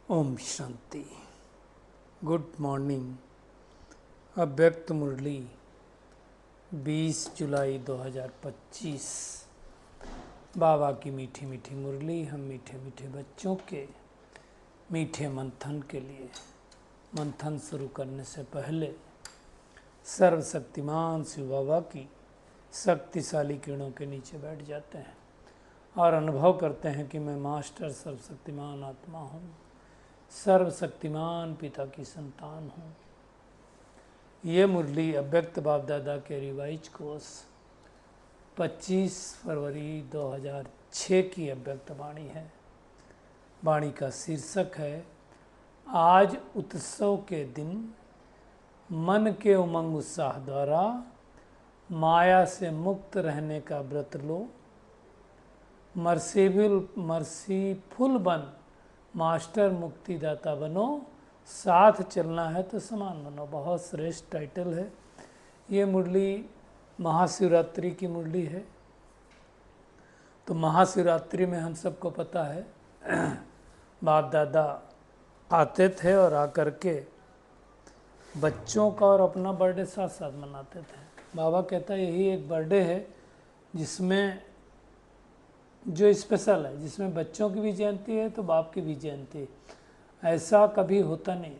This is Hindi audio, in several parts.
ओम शांति। Good morning. अव्यक्त मुरली 20 जुलाई 2025। बाबा की मीठी मीठी मुरली हम मीठे मीठे बच्चों के मीठे मंथन के लिए। मंथन शुरू करने से पहले सर्वशक्तिमान शिव बाबा की शक्तिशाली किरणों के नीचे बैठ जाते हैं और अनुभव करते हैं कि मैं मास्टर सर्वशक्तिमान आत्मा हूँ, सर्वशक्तिमान पिता की संतान हूँ। ये मुरली अव्यक्त बाप दादा के रिवाइज कोर्स 25 फरवरी 2006 की अव्यक्त वाणी है। वाणी का शीर्षक है आज उत्सव के दिन मन के उमंग उत्साह द्वारा माया से मुक्त रहने का व्रत लो। मर्सीफुल बन मास्टर मुक्तिदाता बनो, साथ चलना है तो समान बनो। बहुत श्रेष्ठ टाइटल है। ये मुरली महाशिवरात्रि की मुरली है। तो महाशिवरात्रि में हम सबको पता है बाप दादा आते थे और आकर के बच्चों का और अपना बर्थडे साथ साथ मनाते थे। बाबा कहता है यही एक बर्थडे है जिसमें जो स्पेशल है, जिसमें बच्चों की भी जयंती है तो बाप की भी जयंती है। ऐसा कभी होता नहीं।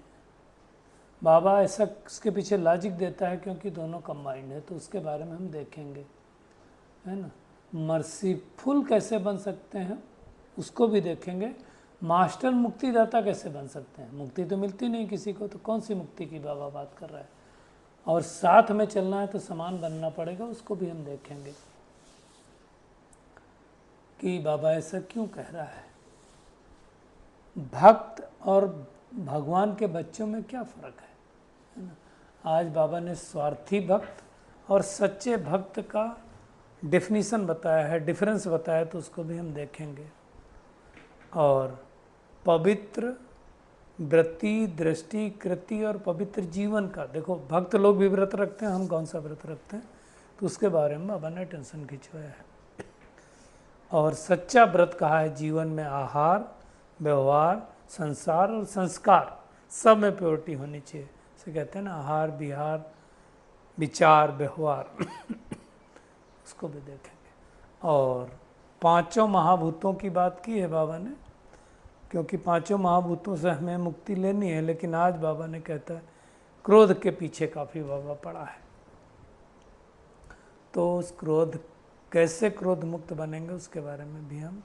बाबा ऐसा इसके पीछे लॉजिक देता है क्योंकि दोनों कंबाइंड है, तो उसके बारे में हम देखेंगे, है ना। मर्सीफुल कैसे बन सकते हैं उसको भी देखेंगे। मास्टर मुक्तिदाता कैसे बन सकते हैं। मुक्ति तो मिलती नहीं किसी को, तो कौन सी मुक्ति की बाबा बात कर रहा है। और साथ में चलना है तो समान बनना पड़ेगा, उसको भी हम देखेंगे कि बाबा ऐसा क्यों कह रहा है। भक्त और भगवान के बच्चों में क्या फ़र्क है ना। आज बाबा ने स्वार्थी भक्त और सच्चे भक्त का डेफिनेशन बताया है, डिफरेंस बताया, तो उसको भी हम देखेंगे। और पवित्र वृत्ति, दृष्टि, कृति और पवित्र जीवन का, देखो भक्त लोग भी व्रत रखते हैं, हम कौन सा व्रत रखते हैं, तो उसके बारे में बाबा ने टेंशन खिंचवाया है। और सच्चा व्रत कहा है जीवन में आहार, व्यवहार, संसार और संस्कार सब में प्योरिटी होनी चाहिए। इसे कहते हैं ना आहार, विहार, विचार, व्यवहार उसको भी देखेंगे। और पांचों महाभूतों की बात की है बाबा ने, क्योंकि पांचों महाभूतों से हमें मुक्ति लेनी है। लेकिन आज बाबा ने कहता है क्रोध के पीछे काफ़ी बाबा पड़ा है, तो उस क्रोध कैसे क्रोध मुक्त बनेंगे उसके बारे में भी हम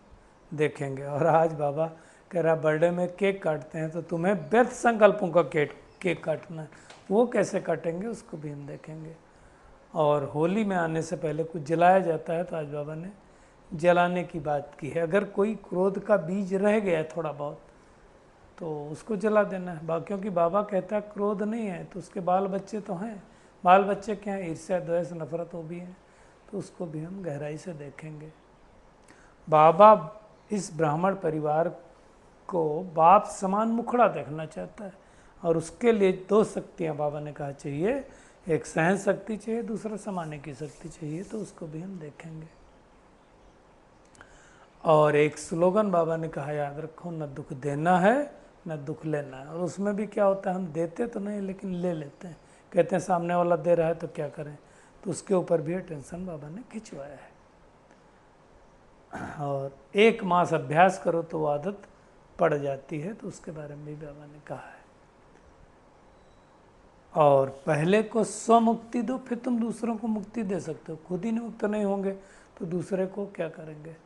देखेंगे। और आज बाबा कह रहा बर्थडे में केक काटते हैं तो तुम्हें व्यर्थ संकल्पों का केक काटना है, वो कैसे काटेंगे उसको भी हम देखेंगे। और होली में आने से पहले कुछ जलाया जाता है, तो आज बाबा ने जलाने की बात की है। अगर कोई क्रोध का बीज रह गया है थोड़ा बहुत तो उसको जला देना है। क्योंकि बाबा कहता है क्रोध नहीं है तो उसके बाल बच्चे तो हैं। बाल बच्चे क्या हैं, ईर्ष्या, द्वेष, नफरत, वो भी हैं, तो उसको भी हम गहराई से देखेंगे। बाबा इस ब्राह्मण परिवार को बाप समान मुखड़ा देखना चाहता है, और उसके लिए दो शक्तियाँ बाबा ने कहा चाहिए, एक सहन शक्ति चाहिए, दूसरा समाने की शक्ति चाहिए, तो उसको भी हम देखेंगे। और एक स्लोगन बाबा ने कहा याद रखो, न दुख देना है न दुख लेना है। और उसमें भी क्या होता है, हम देते तो नहीं लेकिन ले लेते हैं। कहते हैं सामने वाला दे रहा है तो क्या करें, तो उसके ऊपर भी टेंशन बाबा ने खिंचवाया है। और 1 मास अभ्यास करो तो वो आदत पड़ जाती है, तो उसके बारे में भी बाबा ने कहा है। और पहले को स्वमुक्ति दो, फिर तुम दूसरों को मुक्ति दे सकते हो। खुद ही मुक्त नहीं होंगे तो दूसरे को क्या करेंगे।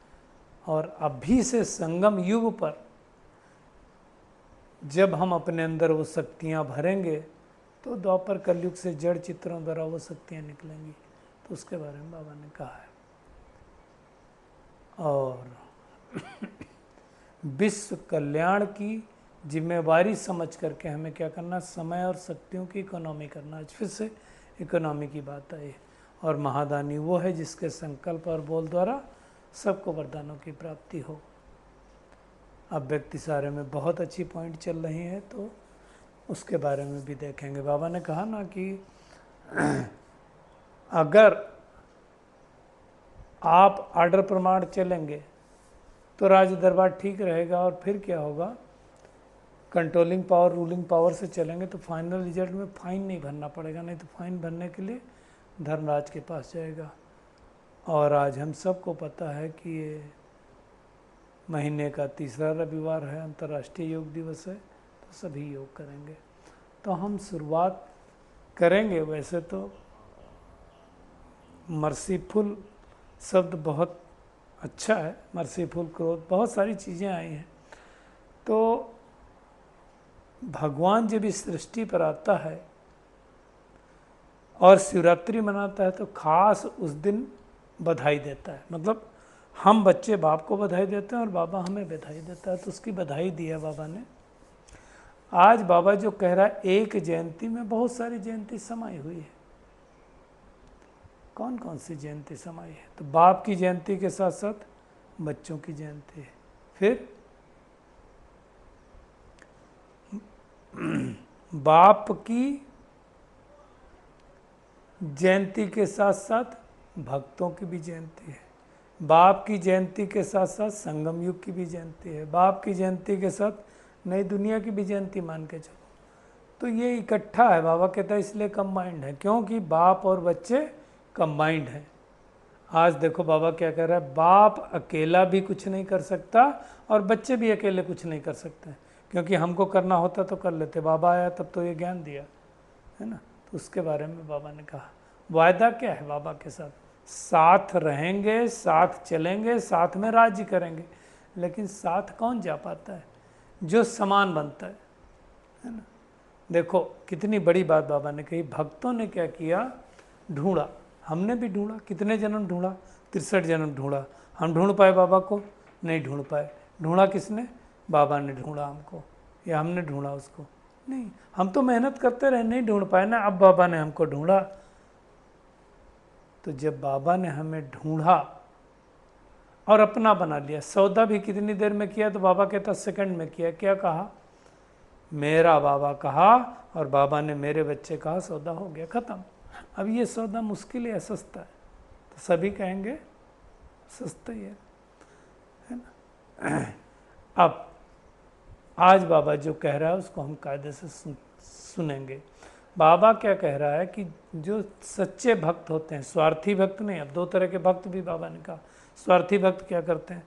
और अभी से संगम युग पर जब हम अपने अंदर वो शक्तियाँ भरेंगे तो द्वापर कलयुग से जड़ चित्रों द्वारा वो शक्तियाँ निकलेंगी, तो उसके बारे में बाबा ने कहा है। और विश्व कल्याण की जिम्मेवारी समझ करके हमें क्या करना, समय और शक्तियों की इकोनॉमी करना। आज फिर से इकोनॉमी की बात आई। और महादानी वो है जिसके संकल्प और बोल द्वारा सबको वरदानों की प्राप्ति हो। अब व्यक्ति सारे में बहुत अच्छी पॉइंट चल रही है, तो उसके बारे में भी देखेंगे। बाबा ने कहा ना कि अगर आप आर्डर प्रमाण चलेंगे तो राज दरबार ठीक रहेगा। और फिर क्या होगा, कंट्रोलिंग पावर रूलिंग पावर से चलेंगे तो फाइनल रिजल्ट में फाइन नहीं भरना पड़ेगा, नहीं तो फाइन भरने के लिए धर्मराज के पास जाएगा। और आज हम सबको पता है कि ये महीने का तीसरा रविवार है, अंतर्राष्ट्रीय योग दिवस है, तो सभी योग करेंगे। तो हम शुरुआत करेंगे। वैसे तो मर्सीफुल शब्द बहुत अच्छा है, मर्सीफुल क्रोध, बहुत सारी चीज़ें आई हैं। तो भगवान जब इस सृष्टि पर आता है और शिवरात्रि मनाता है तो खास उस दिन बधाई देता है। मतलब हम बच्चे बाप को बधाई देते हैं और बाबा हमें बधाई देता है, तो उसकी बधाई दी है बाबा ने। आज बाबा जो कह रहा है, एक जयंती में बहुत सारी जयंती समाई हुई है। कौन कौन सी जयंती समाई है? तो बाप की जयंती के साथ साथ बच्चों की जयंती है, फिर बाप की जयंती के साथ साथ भक्तों की भी जयंती है, बाप की जयंती के साथ साथ संगम युग की भी जयंती है, बाप की जयंती के साथ नई दुनिया की भी जयंती मान के चलो। तो ये इकट्ठा है, बाबा कहता है इसलिए कंबाइंड है, क्योंकि बाप और बच्चे कंबाइंड हैं। आज देखो बाबा क्या कह रहा है, बाप अकेला भी कुछ नहीं कर सकता और बच्चे भी अकेले कुछ नहीं कर सकते, क्योंकि हमको करना होता तो कर लेते। बाबा आया तब तो ये ज्ञान दिया है ना, तो उसके बारे में बाबा ने कहा। वायदा क्या है बाबा के साथ? साथ रहेंगे, साथ चलेंगे, साथ में राज्य करेंगे। लेकिन साथ कौन जा पाता है? जो समान बनता है ना। देखो कितनी बड़ी बात बाबा ने कही। भक्तों ने क्या किया? ढूंढा, हमने भी ढूंढा। कितने जन्म ढूंढा? 63 जन्म ढूंढा। हम ढूंढ पाए बाबा को? नहीं ढूंढ पाए। ढूंढा किसने? बाबा ने ढूंढा हमको, या हमने ढूंढा उसको? नहीं, हम तो मेहनत करते रहे, नहीं ढूंढ पाए ना। अब बाबा ने हमको ढूंढा। तो जब बाबा ने हमें ढूंढा और अपना बना लिया, सौदा भी कितनी देर में किया? तो बाबा कहता सेकंड में किया। क्या कहा? मेरा बाबा कहा और बाबा ने मेरे बच्चे कहा, सौदा हो गया, खत्म। अब ये सौदा मुश्किल है या सस्ता है? तो सभी कहेंगे सस्ता ही है ना। अब आज बाबा जो कह रहा है उसको हम कायदे से सुनेंगे। बाबा क्या कह रहा है कि जो सच्चे भक्त होते हैं, स्वार्थी भक्त नहीं। अब दो तरह के भक्त भी बाबा ने कहा। स्वार्थी भक्त क्या करते हैं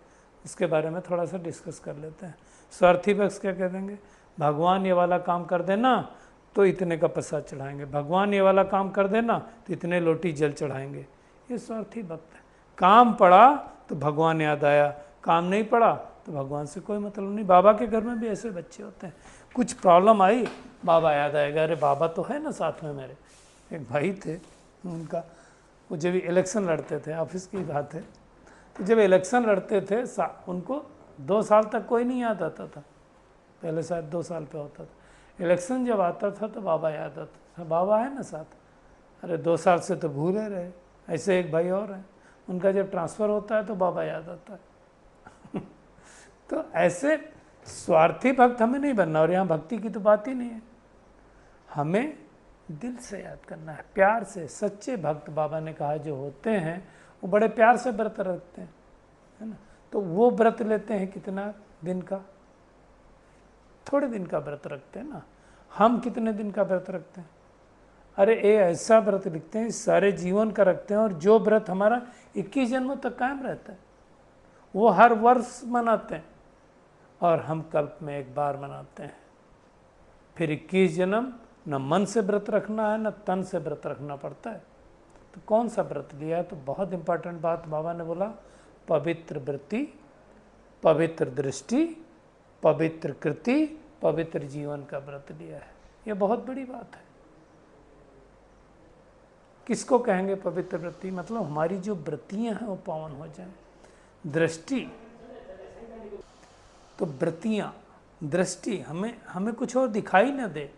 उसके बारे में थोड़ा सा डिस्कस कर लेते हैं। स्वार्थी भक्त क्या कह देंगे? भगवान ये वाला काम कर देना तो इतने का प्रसाद चढ़ाएंगे, भगवान ये वाला काम कर देना तो इतने लोटी जल चढ़ाएंगे। ये स्वार्थी भक्त है। काम पड़ा तो भगवान याद आया, काम नहीं पड़ा तो भगवान से कोई मतलब नहीं। बाबा के घर में भी ऐसे बच्चे होते हैं, कुछ प्रॉब्लम आई बाबा याद आएगा, अरे बाबा तो है ना साथ में। मेरे एक भाई थे, उनका वो जब इलेक्शन लड़ते थे, ऑफिस की बात है, तो जब इलेक्शन लड़ते थे उनको 2 साल तक कोई नहीं याद आता था। पहले शायद 2 साल पे होता था। इलेक्शन जब आता था तो बाबा याद आता था, बाबा है ना साथ। अरे 2 साल से तो भूले रहे। ऐसे एक भाई और है, उनका जब ट्रांसफ़र होता है तो बाबा याद आता है। तो ऐसे स्वार्थी भक्त हमें नहीं बनना। और यहाँ भक्ति की तो बात ही नहीं है, हमें दिल से याद करना है, प्यार से। सच्चे भक्त बाबा ने कहा जो होते हैं वो बड़े प्यार से व्रत रखते हैं, है ना। तो वो व्रत लेते हैं कितना दिन का? थोड़े दिन का व्रत रखते हैं ना। हम कितने दिन का व्रत रखते हैं? अरे ये ऐसा व्रत लिखते हैं सारे जीवन का रखते हैं। और जो व्रत हमारा 21 जन्मों तक कायम रहता है वो हर वर्ष मनाते हैं, और हम कल्प में एक बार मनाते हैं। फिर 21 जन्म न मन से व्रत रखना है न तन से व्रत रखना पड़ता है। तो कौन सा व्रत लिया है? तो बहुत इंपॉर्टेंट बात बाबा ने बोला, पवित्र वृत्ति, पवित्र दृष्टि, पवित्र कृति, पवित्र जीवन का व्रत लिया है। यह बहुत बड़ी बात है। किसको कहेंगे पवित्र वृत्ति? मतलब हमारी जो वृत्तियां हैं वो पावन हो जाएं। दृष्टि तो वृत्तियां, दृष्टि हमें कुछ और दिखाई न दे।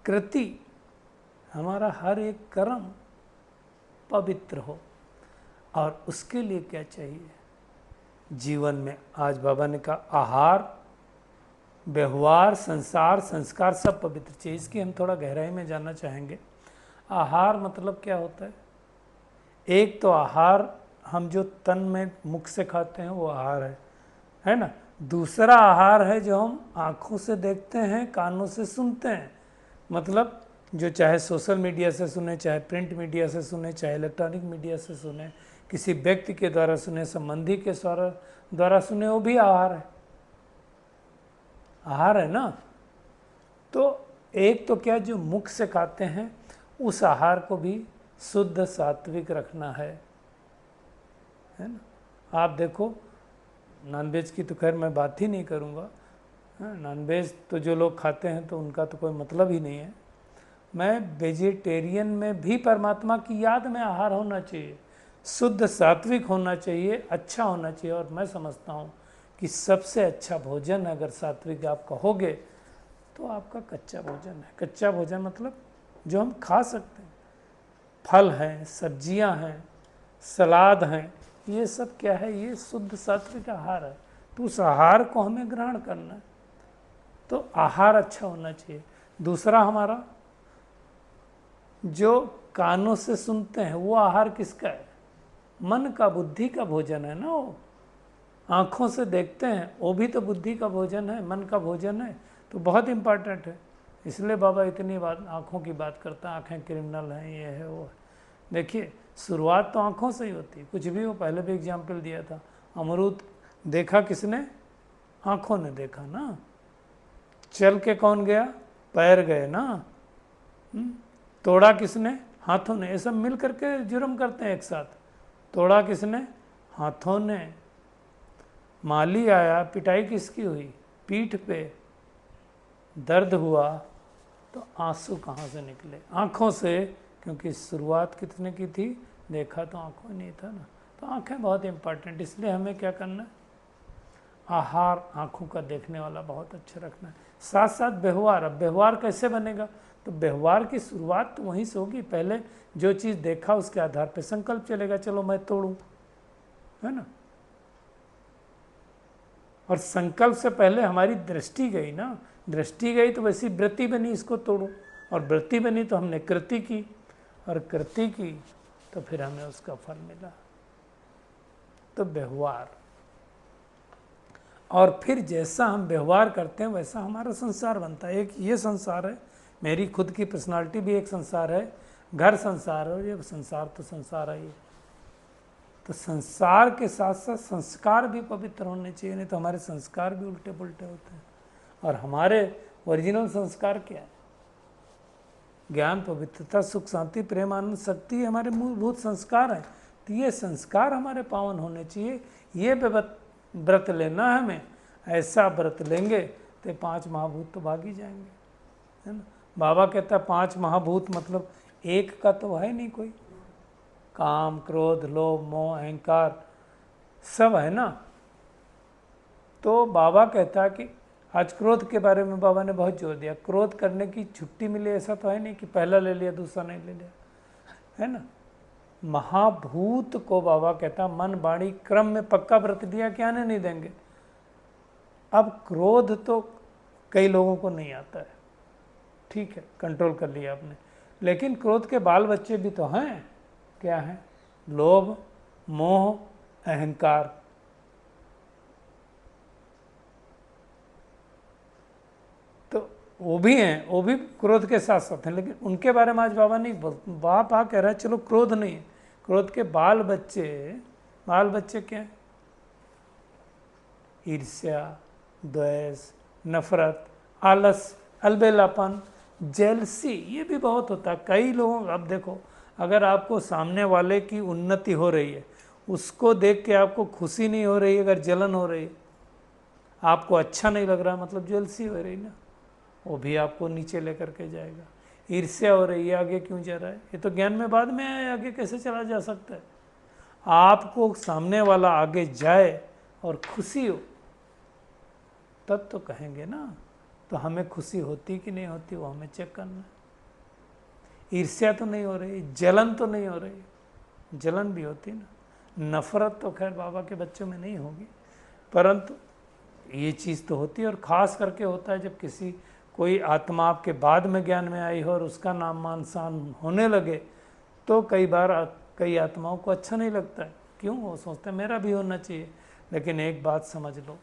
कृति हमारा हर एक कर्म पवित्र हो। और उसके लिए क्या चाहिए जीवन में? आज बाबा ने कहा आहार, व्यवहार, संसार, संस्कार सब पवित्र चाहिए। इसकी हम थोड़ा गहराई में जानना चाहेंगे। आहार मतलब क्या होता है? एक तो आहार हम जो तन में मुख से खाते हैं वो आहार है ना। दूसरा आहार है जो हम आँखों से देखते हैं, कानों से सुनते हैं, मतलब जो चाहे सोशल मीडिया से सुने, चाहे प्रिंट मीडिया से सुने, चाहे इलेक्ट्रॉनिक मीडिया से सुने, किसी व्यक्ति के द्वारा सुने, संबंधी के द्वारा सुने, वो भी आहार है। आहार है ना। तो एक तो क्या, जो मुख से खाते हैं उस आहार को भी शुद्ध सात्विक रखना है ना। आप देखो, नॉनवेज की तो खैर मैं बात ही नहीं करूँगा, नॉनवेज तो जो लोग खाते हैं तो उनका तो कोई मतलब ही नहीं है। मैं वेजिटेरियन में भी परमात्मा की याद में आहार होना चाहिए, शुद्ध सात्विक होना चाहिए, अच्छा होना चाहिए। और मैं समझता हूँ कि सबसे अच्छा भोजन अगर सात्विक आप कहोगे तो आपका कच्चा भोजन है। कच्चा भोजन मतलब जो हम खा सकते हैं, फल हैं, सब्जियां हैं, सलाद हैं, ये सब क्या है, ये शुद्ध सात्विक आहार है। तो उस आहार को हमें ग्रहण करना है, तो आहार अच्छा होना चाहिए। दूसरा हमारा जो कानों से सुनते हैं वो आहार किसका है, मन का, बुद्धि का भोजन है ना। वो आँखों से देखते हैं वो भी तो बुद्धि का भोजन है, मन का भोजन है, तो बहुत इम्पॉर्टेंट है। इसलिए बाबा इतनी बात आँखों की बात करता है, आँखें क्रिमिनल हैं, ये है वो है। देखिए शुरुआत तो आँखों से ही होती है, कुछ भी हो। पहले भी एग्जाम्पल दिया था, अमरूद देखा किसने, आँखों ने देखा ना। चल के कौन गया, पैर गए ना। तोड़ा किसने, हाथों ने। ये सब मिल करके जुर्म करते हैं एक साथ। तोड़ा किसने, हाथों ने। माली आया, पिटाई किसकी हुई, पीठ पे। दर्द हुआ तो आंसू कहाँ से निकले, आँखों से, क्योंकि शुरुआत कितने की थी, देखा तो आँखों नहीं था ना। तो आँखें बहुत इंपॉर्टेंट, इसलिए हमें क्या करना है, आहार आँखों का देखने वाला बहुत अच्छा रखना है। साथ साथ व्यवहार। अब व्यवहार कैसे बनेगा, तो व्यवहार की शुरुआत तो वहीं से होगी। पहले जो चीज़ देखा उसके आधार पर संकल्प चलेगा, चलो मैं तोड़ूं, है ना। और संकल्प से पहले हमारी दृष्टि गई ना, दृष्टि गई तो वैसी वृत्ति बनी, इसको तोड़ूं, और वृत्ति बनी तो हमने कृति की, और कृति की तो फिर हमें उसका फल मिला। तो व्यवहार, और फिर जैसा हम व्यवहार करते हैं वैसा हमारा संसार बनता है। एक ये संसार है, मेरी खुद की पर्सनालिटी भी एक संसार है, घर संसार है, ये संसार तो संसार है। तो संसार के साथ साथ संस्कार भी पवित्र होने चाहिए, नहीं तो हमारे संस्कार भी उल्टे पुल्टे होते हैं। और हमारे ओरिजिनल संस्कार क्या है, ज्ञान, पवित्रता, सुख, शांति, प्रेम, आनंद, शक्ति हमारे मूलभूत संस्कार हैं। तो ये संस्कार हमारे पावन होने चाहिए। ये व्रत लेना है हमें, ऐसा व्रत लेंगे तो 5 महाभूत तो भाग ही जाएंगे, है ना। बाबा कहता है 5 महाभूत मतलब एक का तो है नहीं कोई, काम, क्रोध, लोभ, मोह, अहंकार सब है ना। तो बाबा कहता है कि आज क्रोध के बारे में बाबा ने बहुत जोर दिया। क्रोध करने की छुट्टी मिली ऐसा तो है नहीं कि पहला ले लिया दूसरा नहीं ले लिया, है ना। महाभूत को बाबा कहता मन वाणी क्रम में पक्का व्रत दिया कि आने नहीं देंगे। अब क्रोध तो कई लोगों को नहीं आता है, ठीक है, कंट्रोल कर लिया आपने, लेकिन क्रोध के बाल बच्चे भी तो हैं। क्या है, लोभ, मोह, अहंकार। तो वो भी हैं, वो भी क्रोध के साथ साथ हैं, लेकिन उनके बारे में आज बाबा नहीं बोलते। बाबा कह रहा है चलो क्रोध नहीं है, क्रोध के बाल बच्चे। बाल बच्चे क्या है, ईर्ष्या, द्वेष, नफरत, आलस, अलबेलापन, जेलसी, ये भी बहुत होता है कई लोगों। अब देखो, अगर आपको सामने वाले की उन्नति हो रही है, उसको देख के आपको खुशी नहीं हो रही है, अगर जलन हो रही है, आपको अच्छा नहीं लग रहा, मतलब जेलसी हो रही ना, वो भी आपको नीचे लेकर के जाएगा। ईर्ष्या हो रही है, आगे क्यों जा रहा है, ये तो ज्ञान में बाद में आया, आगे कैसे चला जा सकता है। आपको सामने वाला आगे जाए और खुशी हो तब तो कहेंगे ना। तो हमें खुशी होती कि नहीं होती वो हमें चेक करना है। ईर्ष्या तो नहीं हो रही, जलन तो नहीं हो रही, जलन भी होती ना। नफरत तो खैर बाबा के बच्चों में नहीं होगी, परंतु ये चीज़ तो होती है। और ख़ास करके होता है जब किसी कोई आत्मा आपके बाद में ज्ञान में आई हो और उसका नाम मान शान होने लगे, तो कई बार कई आत्माओं को अच्छा नहीं लगता है। क्यों, वो सोचते हैं मेरा भी होना चाहिए। लेकिन एक बात समझ लो,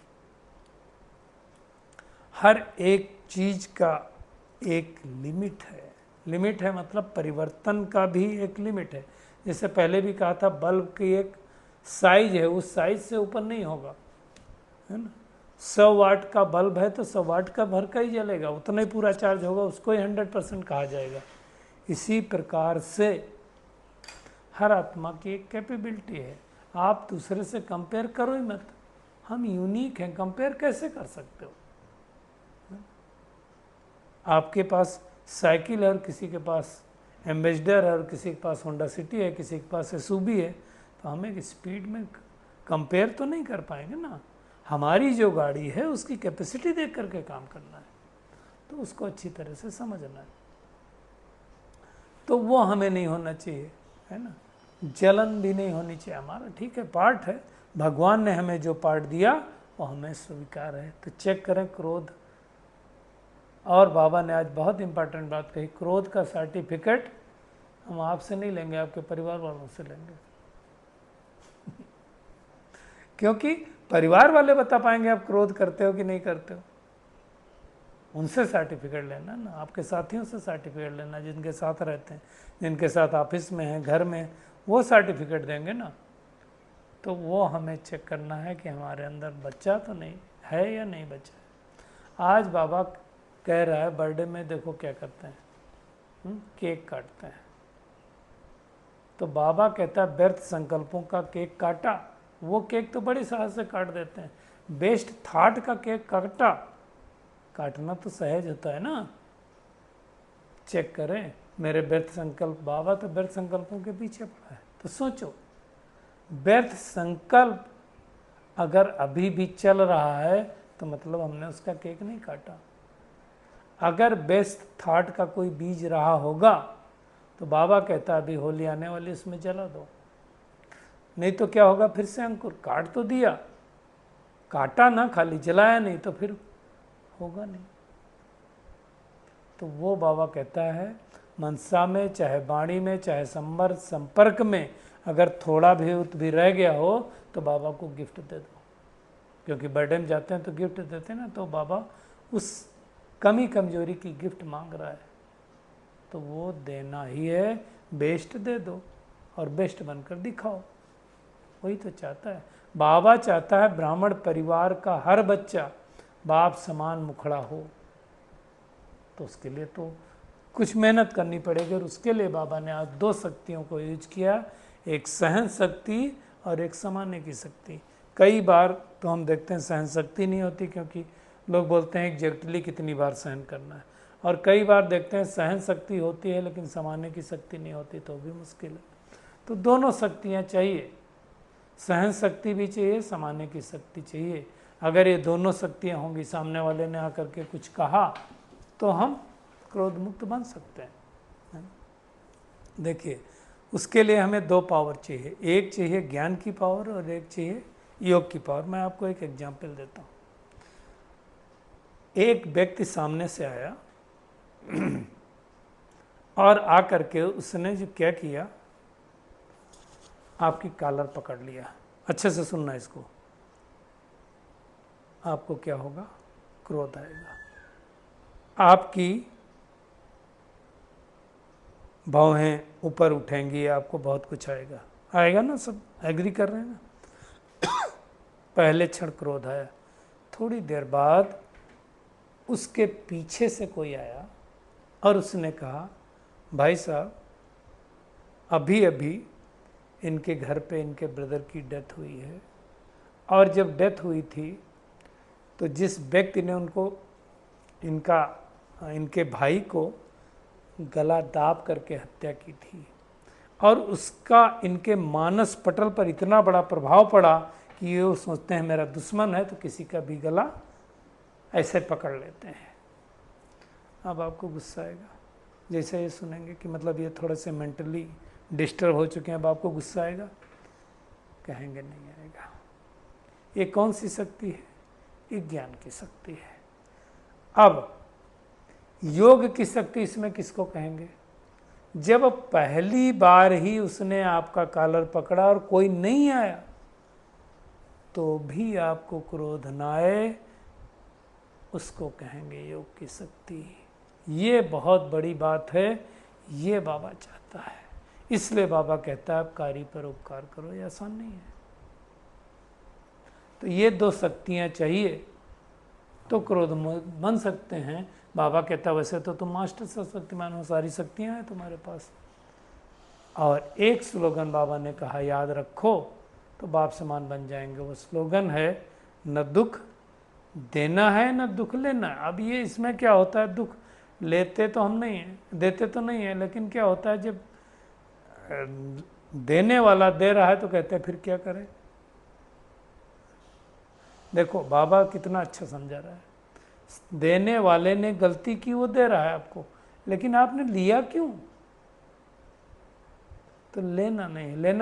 हर एक चीज का एक लिमिट है। लिमिट है मतलब परिवर्तन का भी एक लिमिट है। जैसे पहले भी कहा था, बल्ब की एक साइज है, उस साइज से ऊपर नहीं होगा, है ना। 100 वाट का बल्ब है तो 100 वाट का भर का ही जलेगा, उतना ही पूरा चार्ज होगा, उसको ही 100% कहा जाएगा। इसी प्रकार से हर आत्मा की एक कैपेबिलिटी है। आप दूसरे से कंपेयर करो ही मत। हम यूनिक हैं, कंपेयर कैसे कर सकते हो? आपके पास साइकिल है और किसी के पास एम्बेसडर है और किसी के पास होंडा सिटी है, किसी के पास एसयूवी है, तो हम एक स्पीड में कंपेयर तो नहीं कर पाएंगे ना। हमारी जो गाड़ी है उसकी कैपेसिटी देख करके काम करना है, तो उसको अच्छी तरह से समझना है। तो वो हमें नहीं होना चाहिए, है ना। जलन भी नहीं होनी चाहिए हमारा, ठीक है, पार्ट है। भगवान ने हमें जो पार्ट दिया वो हमें स्वीकार है। तो चेक करें क्रोध। और बाबा ने आज बहुत इंपॉर्टेंट बात कही, क्रोध का सर्टिफिकेट हम आपसे नहीं लेंगे, आपके परिवार वालों से लेंगे। क्योंकि परिवार वाले बता पाएंगे आप क्रोध करते हो कि नहीं करते हो। उनसे सर्टिफिकेट लेना ना, आपके साथियों से सर्टिफिकेट लेना, जिनके साथ रहते हैं, जिनके साथ ऑफिस में हैं, घर में, वो सर्टिफिकेट देंगे ना। तो वो हमें चेक करना है कि हमारे अंदर बच्चा तो नहीं है या नहीं बच्चा है। आज बाबा कह रहा है बर्थडे में देखो क्या करते हैं, केक काटते हैं। तो बाबा कहता है व्यर्थ संकल्पों का केक काटा, वो केक तो बड़ी साहस से काट देते हैं। बेस्ट थॉट का केक काटा, काटना तो सहज होता है ना। चेक करें मेरे व्यर्थ संकल्प, बाबा तो व्यर्थ संकल्पों के पीछे पड़ा है। तो सोचो, व्यर्थ संकल्प अगर अभी भी चल रहा है तो मतलब हमने उसका केक नहीं काटा। अगर बेस्ट थॉट का कोई बीज रहा होगा तो बाबा कहता अभी होली आने वाली, उसमें जला दो। नहीं तो क्या होगा, फिर से अंकुर काट तो दिया, काटा ना, खाली जलाया नहीं, तो फिर होगा नहीं। तो वो बाबा कहता है मनसा में, चाहे वाणी में, चाहे संपर्क में अगर थोड़ा भी रह गया हो तो बाबा को गिफ्ट दे दो। क्योंकि बर्थडे में जाते हैं तो गिफ्ट देते हैं ना, तो बाबा उस कमी कमजोरी की गिफ्ट मांग रहा है, तो वो देना ही है। बेस्ट दे दो और बेस्ट बनकर दिखाओ, वही तो चाहता है बाबा। चाहता है ब्राह्मण परिवार का हर बच्चा बाप समान मुखड़ा हो। तो उसके लिए तो कुछ मेहनत करनी पड़ेगी, और उसके लिए बाबा ने आज 2 शक्तियों को यूज किया, एक सहन शक्ति और एक समाने की शक्ति। कई बार तो हम देखते हैं सहन शक्ति नहीं होती, क्योंकि लोग बोलते हैं एग्जैक्टली कितनी बार सहन करना है, और कई बार देखते हैं सहन शक्ति होती है लेकिन समाने की शक्ति नहीं होती, तो भी मुश्किल है। तो दोनों शक्तियाँ चाहिए, सहन शक्ति भी चाहिए, समाने की शक्ति चाहिए। अगर ये दोनों शक्तियाँ होंगी, सामने वाले ने आकर के कुछ कहा तो हम क्रोध मुक्त बन सकते हैं। देखिए, उसके लिए हमें 2 पावर चाहिए, एक चाहिए ज्ञान की पावर और एक चाहिए योग की पावर। मैं आपको एक एग्जाम्पल देता हूँ। एक व्यक्ति सामने से आया और आकर के उसने जो क्या किया, आपकी कॉलर पकड़ लिया। अच्छे से सुनना इसको, आपको क्या होगा, क्रोध आएगा, आपकी भौहें ऊपर उठेंगी, आपको बहुत कुछ आएगा, आएगा ना। सब एग्री कर रहे हैं ना। पहले क्षण क्रोध आया, थोड़ी देर बाद उसके पीछे से कोई आया और उसने कहा भाई साहब अभी अभी इनके घर पे इनके ब्रदर की डेथ हुई है, और जब डेथ हुई थी तो जिस व्यक्ति ने उनको इनके भाई को गला दाब करके हत्या की थी, और उसका इनके मानस पटल पर इतना बड़ा प्रभाव पड़ा कि ये सोचते हैं मेरा दुश्मन है तो किसी का भी गला ऐसे पकड़ लेते हैं। अब आपको गुस्सा आएगा जैसे ये सुनेंगे कि मतलब ये थोड़े से मेंटली डिस्टर्ब हो चुके हैं, अब आपको गुस्सा आएगा? कहेंगे नहीं आएगा। ये कौन सी शक्ति है? ये ज्ञान की शक्ति है। अब योग की शक्ति इसमें किसको कहेंगे? जब पहली बार ही उसने आपका कॉलर पकड़ा और कोई नहीं आया तो भी आपको क्रोध न आए, उसको कहेंगे योग की शक्ति। ये बहुत बड़ी बात है, ये बाबा चाहता है। इसलिए बाबा कहता है आप कार्य पर उपकार करो, ये आसान नहीं है। तो ये दो शक्तियाँ चाहिए तो क्रोध बन सकते हैं। बाबा कहता वैसे तो तुम मास्टर शक्तिमान हो, सारी शक्तियाँ हैं तुम्हारे पास। और एक स्लोगन बाबा ने कहा याद रखो तो बाप समान बन जाएंगे। वो स्लोगन है न दुख देना है न दुख लेना है। अब ये इसमें क्या होता है, दुख लेते तो हम नहीं हैं, देते तो नहीं है, लेकिन क्या होता है जब देने वाला दे रहा है तो कहते हैं फिर क्या करें। देखो बाबा कितना अच्छा समझा रहा है, देने वाले ने गलती की, वो दे रहा है आपको, लेकिन आपने लिया क्यों? तो लेना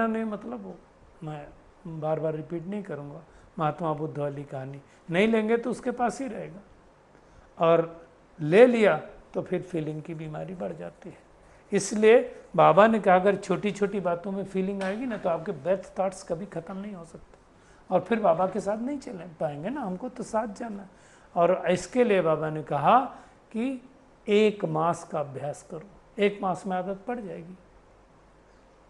नहीं मतलब वो मैं बार बार रिपीट नहीं करूँगा, महात्मा बुद्ध वाली कहानी। नहीं लेंगे तो उसके पास ही रहेगा, और ले लिया तो फिर फीलिंग की बीमारी बढ़ जाती है। इसलिए बाबा ने कहा अगर छोटी छोटी बातों में फीलिंग आएगी ना तो आपके बेस्ट थॉट्स कभी ख़त्म नहीं हो सकते, और फिर बाबा के साथ नहीं चल पाएंगे ना, हमको तो साथ जाना। और इसके लिए बाबा ने कहा कि 1 मास का अभ्यास करो, 1 मास में आदत पड़ जाएगी।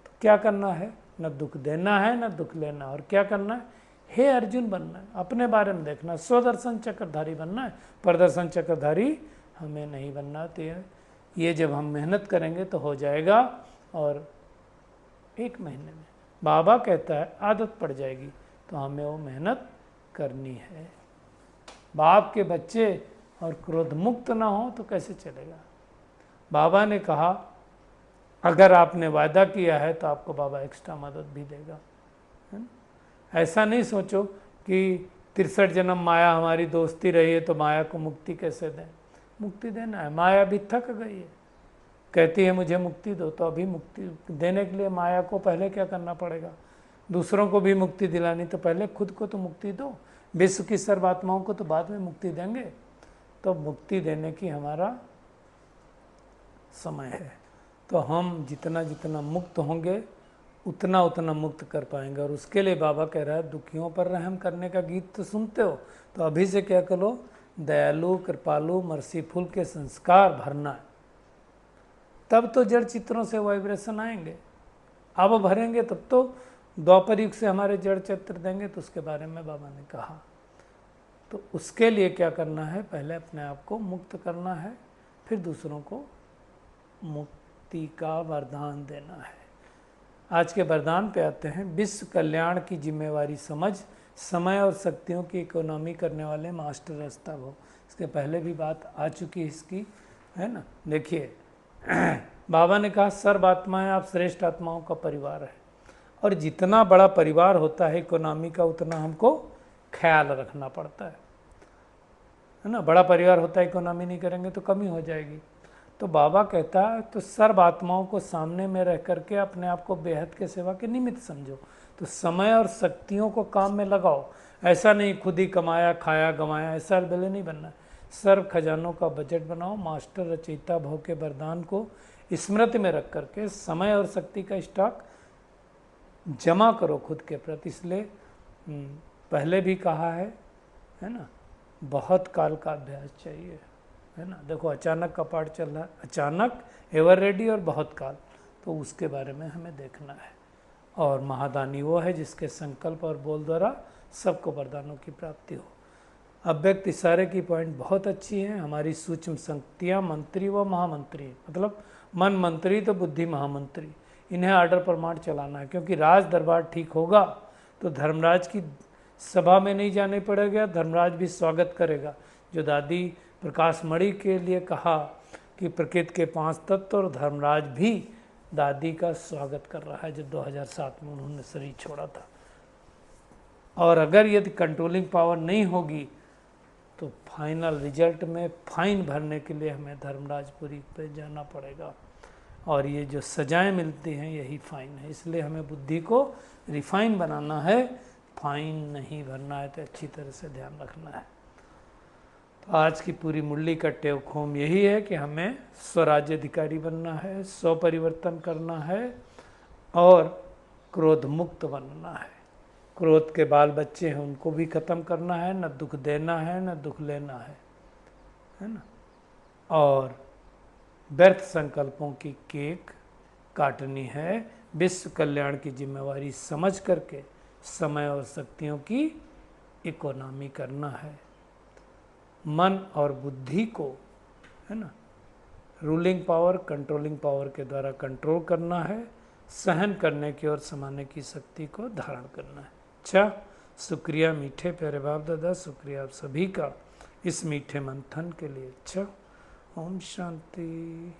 तो क्या करना है, न दुख देना है न दुख लेना, और क्या करना है, हे अर्जुन बनना है, अपने बारे में देखना, स्वदर्शन चक्रधारी बनना है, प्रदर्शन चक्रधारी हमें नहीं बनना। तो ये जब हम मेहनत करेंगे तो हो जाएगा, और 1 महीने में बाबा कहता है आदत पड़ जाएगी, तो हमें वो मेहनत करनी है। बाप के बच्चे और क्रोध मुक्त ना हो तो कैसे चलेगा। बाबा ने कहा अगर आपने वादा किया है तो आपको बाबा एक्स्ट्रा मदद भी देगा, है ना? ऐसा नहीं सोचो कि 63 जन्म माया हमारी दोस्ती रही है तो माया को मुक्ति कैसे दें। मुक्ति देना है, माया भी थक गई है, कहती है मुझे मुक्ति दो, तो अभी मुक्ति देने के लिए माया को पहले क्या करना पड़ेगा, दूसरों को भी मुक्ति दिलानी, तो पहले खुद को तो मुक्ति दो। विश्व की सर्वात्माओं को तो बाद में मुक्ति देंगे। तो मुक्ति देने की हमारा समय है, तो हम जितना जितना मुक्त होंगे उतना उतना मुक्त कर पाएंगे। और उसके लिए बाबा कह रहा है दुखियों पर रहम करने का गीत तो सुनते हो, तो अभी से क्या करो, दयालु कृपालु मर्सीफुल के संस्कार भरना है, तब तो जड़ चित्रों से वाइब्रेशन आएंगे। अब भरेंगे तब तो द्वापर युग से हमारे जड़ चित्र देंगे, तो उसके बारे में बाबा ने कहा। तो उसके लिए क्या करना है, पहले अपने आप को मुक्त करना है, फिर दूसरों को मुक्ति का वरदान देना है। आज के वरदान पे आते हैं। विश्व कल्याण की जिम्मेवारी समझ, समय और शक्तियों की इकोनॉमी करने वाले मास्टर रास्ता भो। इसके पहले भी बात आ चुकी है इसकी, है ना। देखिए बाबा ने कहा सर्व आत्माएं आप श्रेष्ठ आत्माओं का परिवार है, और जितना बड़ा परिवार होता है इकोनॉमी का उतना हमको ख्याल रखना पड़ता है ना। बड़ा परिवार होता है, इकोनॉमी नहीं करेंगे तो कमी हो जाएगी। तो बाबा कहता है तो सर्व आत्माओं को सामने में रह करके अपने आप को बेहद के सेवा के निमित्त समझो। तो समय और शक्तियों को काम में लगाओ, ऐसा नहीं खुद ही कमाया खाया गंवाया, ऐसा बेले नहीं बनना। सर्व खजानों का बजट बनाओ, मास्टर रचयिता भव के वरदान को स्मृति में रख करके समय और शक्ति का स्टॉक जमा करो खुद के प्रति। इसलिए पहले भी कहा है ना, बहुत काल का अभ्यास चाहिए, है ना। देखो अचानक का पाठ चल रहा है, अचानक, एवर रेडी और बहुत काल, तो उसके बारे में हमें देखना है। और महादानी वो है जिसके संकल्प और बोल द्वारा सबको वरदानों की प्राप्ति हो। अव्यक्त इशारे की पॉइंट बहुत अच्छी है। हमारी सूक्ष्म शक्तियाँ मंत्री व महामंत्री, मतलब मन मंत्री तो बुद्धि महामंत्री, इन्हें आर्डर प्रमाण चलाना है। क्योंकि राज दरबार ठीक होगा तो धर्मराज की सभा में नहीं जाने पड़ेगा, धर्मराज भी स्वागत करेगा। जो दादी प्रकाश मणि के लिए कहा कि प्रकृति के 5 तत्व, और धर्मराज भी दादी का स्वागत कर रहा है जब 2007 में उन्होंने शरीर छोड़ा था। और अगर यदि कंट्रोलिंग पावर नहीं होगी तो फाइनल रिजल्ट में फाइन भरने के लिए हमें धर्मराजपुरी पे जाना पड़ेगा, और ये जो सजाएं मिलती हैं यही फाइन है। इसलिए हमें बुद्धि को रिफाइन बनाना है, फाइन नहीं भरना है। तो अच्छी तरह से ध्यान रखना है। तो आज की पूरी मुरली का टेवखोम यही है कि हमें स्वराज्य अधिकारी बनना है, स्व परिवर्तन करना है, और क्रोध मुक्त बनना है। क्रोध के बाल बच्चे हैं उनको भी खत्म करना है, न दुख देना है न दुख लेना है। है ना। और व्यर्थ संकल्पों की केक काटनी है, विश्व कल्याण की जिम्मेवारी समझ करके समय और शक्तियों की इकोनॉमी करना है। मन और बुद्धि को, है ना, रूलिंग पावर कंट्रोलिंग पावर के द्वारा कंट्रोल करना है, सहन करने की और समाने की शक्ति को धारण करना है। अच्छा, शुक्रिया मीठे प्यारे बाप दादा, शुक्रिया आप सभी का इस मीठे मंथन के लिए। अच्छा, ओम शांति।